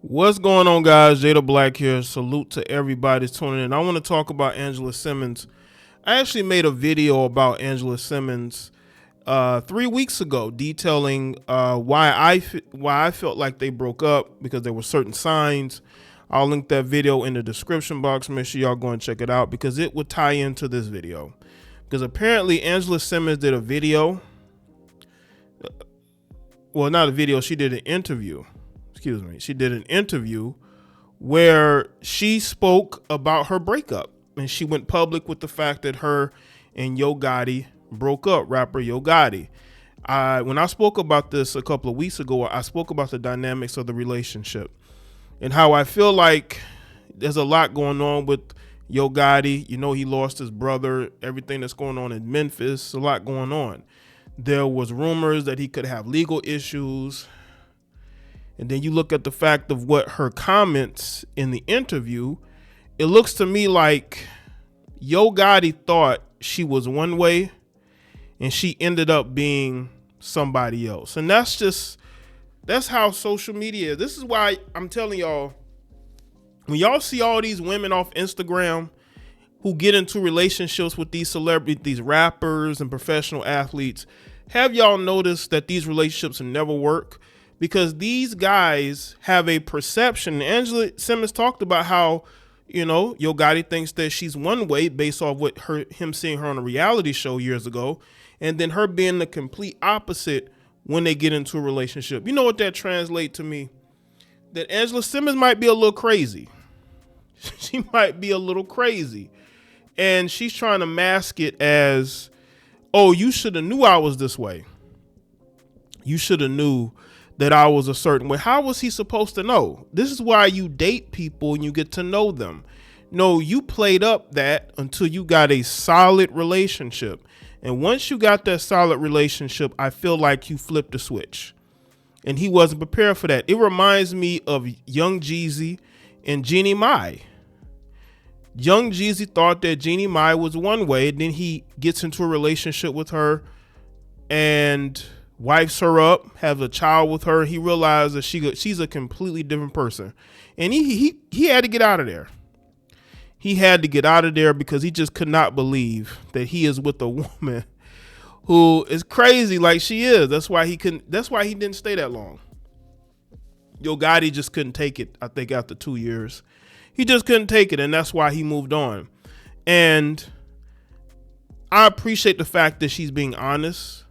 What's going on, guys? Jada Black here. Salute to everybody tuning in. I want to talk about Angela Simmons. I actually made a video about Angela Simmons 3 weeks ago, detailing why I felt like they broke up, because there were certain signs. I'll link that video in the description box. Make sure y'all go and check it out, because it would tie into this video. Because apparently Angela Simmons did a video. Well, not a video. She did an interview. She did an interview where she spoke about her breakup, and she went public with the fact that her and Yo Gotti broke up, rapper Yo Gotti. When I spoke about this a couple of weeks ago, I spoke about the dynamics of the relationship and how I feel like there's a lot going on with Yo Gotti. You know, he lost his brother, everything that's going on in Memphis, a lot going on. There was rumors that he could have legal issues. And then you look at the fact of what her comments in the interview, it looks to me like Yo Gotti thought she was one way and she ended up being somebody else. And that's how social media is. This is why I'm telling y'all, when y'all see all these women off Instagram who get into relationships with these celebrities, these rappers and professional athletes, have y'all noticed that these relationships never work? Because these guys have a perception. Angela Simmons talked about how, you know, Yo Gotti thinks that she's one way based off what him seeing her on a reality show years ago, and then her being the complete opposite when they get into a relationship. You know what that translates to me? That Angela Simmons might be a little crazy. She might be a little crazy. And she's trying to mask it as, oh, you should have knew I was this way. You should have knew that I was a certain way. How was he supposed to know? This is why you date people and you get to know them. No, you played up that until you got a solid relationship. And once you got that solid relationship, I feel like you flipped the switch. And he wasn't prepared for that. It reminds me of Young Jeezy and Jeannie Mai. Young Jeezy thought that Jeannie Mai was one way, and then he gets into a relationship with her and wipes her up, has a child with her. He realized that she's a completely different person. And he had to get out of there. He had to get out of there because he just could not believe that he is with a woman who is crazy like she is. That's why he didn't stay that long. Yo Gotti just couldn't take it, I think, after 2 years. He just couldn't take it, and that's why he moved on. And I appreciate the fact that she's being honest.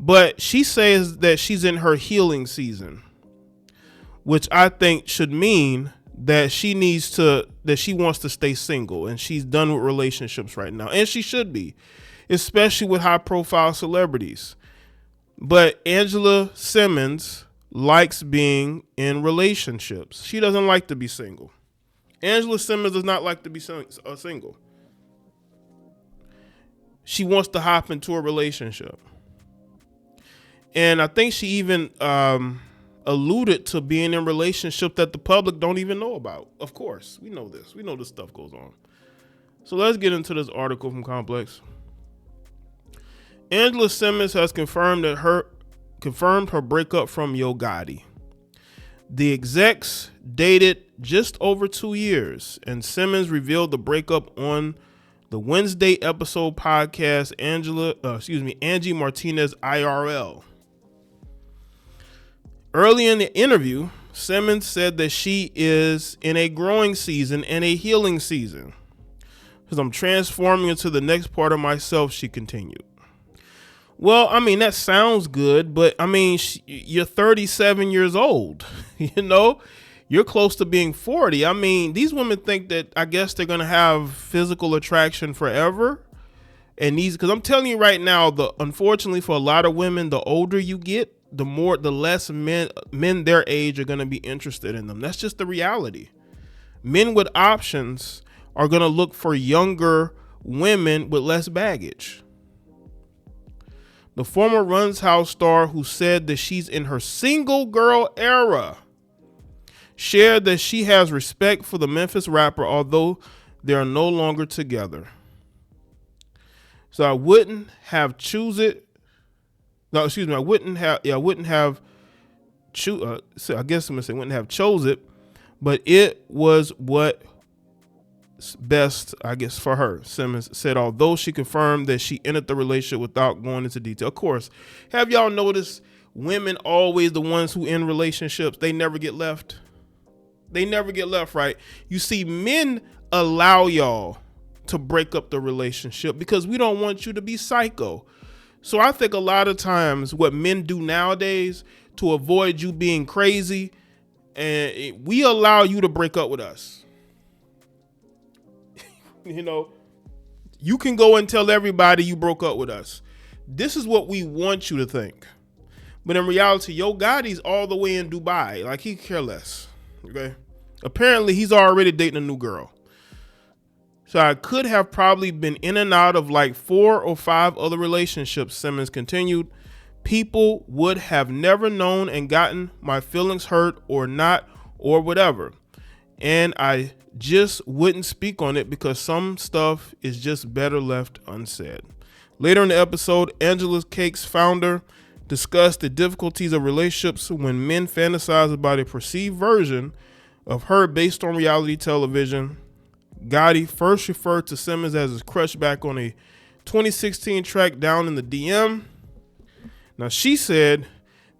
But she says that she's in her healing season, which I think should mean that she wants to stay single, and she's done with relationships right now. And she should be, especially with high profile celebrities. But Angela Simmons likes being in relationships. She doesn't like to be single. Angela Simmons does not like to be single. She wants to hop into a relationship. And I think she even alluded to being in a relationship that the public don't even know about. Of course, we know this. We know this stuff goes on. So let's get into this article from Complex. Angela Simmons has confirmed her breakup from Yo Gotti. The execs dated just over 2 years, and Simmons revealed the breakup on the Wednesday episode podcast Angie Martinez IRL. Early in the interview, Simmons said that she is in a growing season and a healing season. Because I'm transforming into the next part of myself, she continued. Well, I mean, that sounds good, but I mean, you're 37 years old, you know, you're close to being 40. I mean, these women think that, I guess, they're going to have physical attraction forever. And because I'm telling you right now, unfortunately for a lot of women, the older you get, the less men their age are going to be interested in them. That's just the reality. Men with options are going to look for younger women with less baggage. The former Run's House star, who said that she's in her single girl era, shared that she has respect for the Memphis rapper, although they are no longer together. So I wouldn't have chosen I guess I'm gonna say wouldn't have chose it, but it was what best, I guess, for her. Simmons said, although she confirmed that she ended the relationship without going into detail. Of course, have y'all noticed women always the ones who end relationships? They never get left. They never get left, right? You see, men allow y'all to break up the relationship because we don't want you to be psycho. So I think a lot of times what men do nowadays to avoid you being crazy, and we allow you to break up with us. You know, you can go and tell everybody you broke up with us. This is what we want you to think. But in reality, Yo Gotti's all the way in Dubai. Like, he care less. Okay. Apparently, he's already dating a new girl. So I could have probably been in and out of like 4 or 5 other relationships, Simmons continued. People would have never known and gotten my feelings hurt or not or whatever. And I just wouldn't speak on it because some stuff is just better left unsaid. Later in the episode, Angela's Cake's founder discussed the difficulties of relationships when men fantasize about a perceived version of her based on reality television. Gotti first referred to Simmons as his crush back on a 2016 track Down in the DM. Now she said,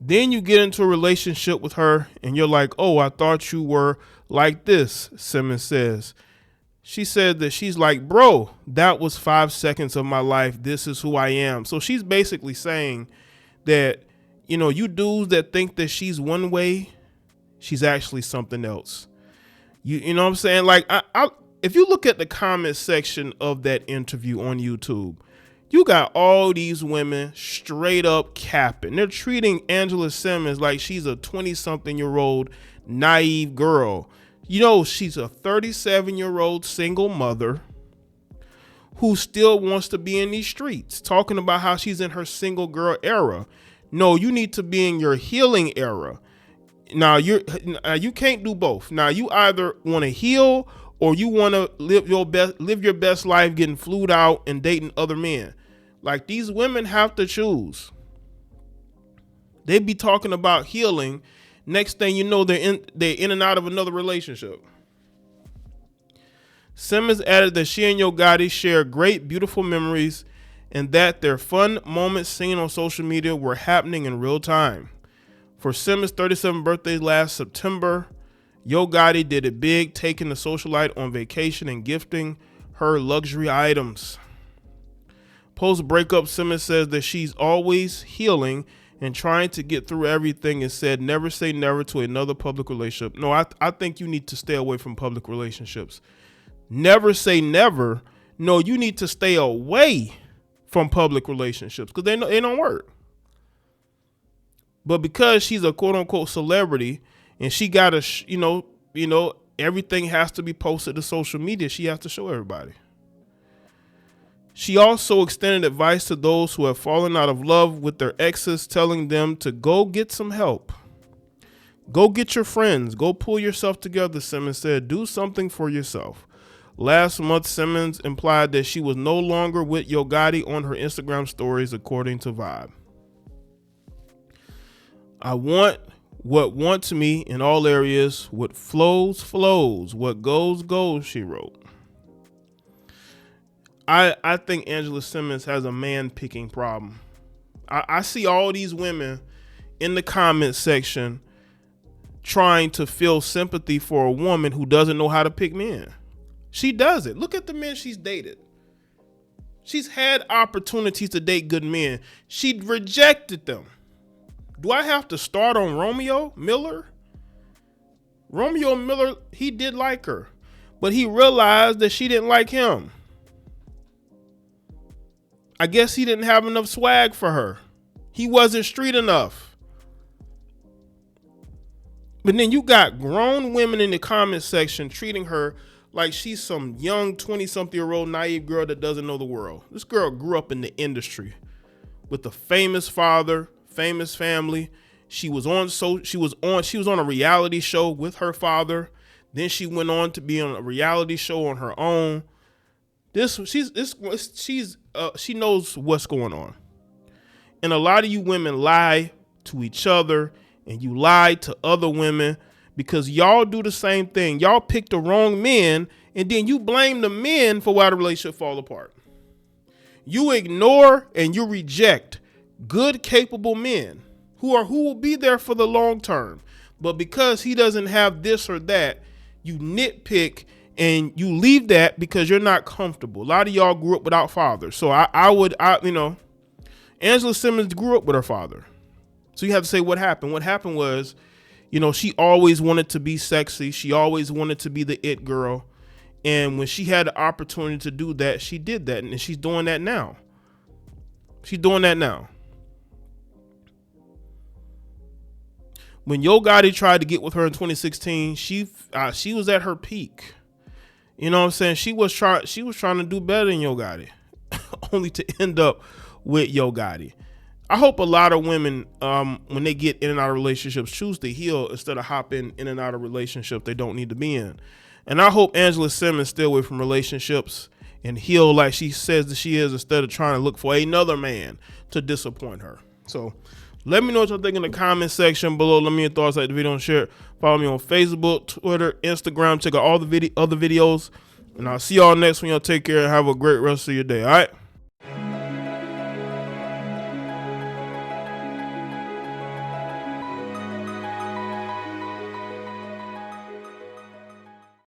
then you get into a relationship with her and you're like, oh, I thought you were like this, Simmons says. She said that she's like, bro, that was 5 seconds of my life. This is who I am. So she's basically saying that, you know, you dudes that think that she's one way, she's actually something else. You know what I'm saying? Like, if you look at the comment section of that interview on YouTube, you got all these women straight up capping. They're treating Angela Simmons like she's a 20-something-year-old naive girl. You know, she's a 37-year-old single mother who still wants to be in these streets, talking about how she's in her single girl era. No, you need to be in your healing era. Now, you can't do both. Now, you either want to heal or you want to live your best life getting flued out and dating other men. Like, these women have to choose. They be talking about healing. Next thing you know, they're in and out of another relationship. Simmons added that she and Yo Gotti share great, beautiful memories and that their fun moments seen on social media were happening in real time. For Simmons' 37th birthday last September, Yo Gotti did it big, taking the socialite on vacation and gifting her luxury items. Post-breakup, Simmons says that she's always healing and trying to get through everything and said never say never to another public relationship. No, I think you need to stay away from public relationships. Never say never. No, you need to stay away from public relationships because they don't work. But because she's a quote-unquote celebrity and she got to, everything has to be posted to social media, she has to show everybody. She also extended advice to those who have fallen out of love with their exes, telling them to go get some help. Go get your friends. Go pull yourself together, Simmons said. Do something for yourself. Last month, Simmons implied that she was no longer with Yo Gotti on her Instagram stories, according to Vibe. I want what wants me in all areas. What flows, flows. What goes, goes, she wrote. I think Angela Simmons has a man-picking problem. I see all these women in the comment section trying to feel sympathy for a woman who doesn't know how to pick men. She does it. Look at the men she's dated. She's had opportunities to date good men. She rejected them. Do I have to start on Romeo Miller? Romeo Miller, he did like her, but he realized that she didn't like him. I guess he didn't have enough swag for her. He wasn't street enough. But then you got grown women in the comment section treating her like she's some young 20-something-year-old naive girl that doesn't know the world. This girl grew up in the industry with a famous father, famous family. She was on a reality show with her father. Then she went on to be on a reality show on her own. She knows what's going on. And a lot of you women lie to each other and you lied to other women because y'all do the same thing. Y'all pick the wrong men, and then you blame the men for why the relationship fall apart. You ignore and you reject good, capable men who will be there for the long term. But because he doesn't have this or that, you nitpick and you leave that because you're not comfortable. A lot of y'all grew up without fathers. So Angela Simmons grew up with her father. So you have to say what happened. What happened was, she always wanted to be sexy. She always wanted to be the it girl. And when she had the opportunity to do that, she did that. And she's doing that now. When Yo Gotti tried to get with her in 2016, she was at her peak. You know what I'm saying? She was trying to do better than Yo Gotti, only to end up with Yo Gotti. I hope a lot of women, when they get in and out of relationships, choose to heal instead of hopping in and out of relationships they don't need to be in. And I hope Angela Simmons stay away from relationships and heal like she says that she is, instead of trying to look for another man to disappoint her. So let me know what y'all think in the comment section below. Let me know your thoughts, like the video and share it. Follow me on Facebook, Twitter, Instagram. Check out all the other videos. And I'll see y'all next one. Y'all take care and have a great rest of your day. All right.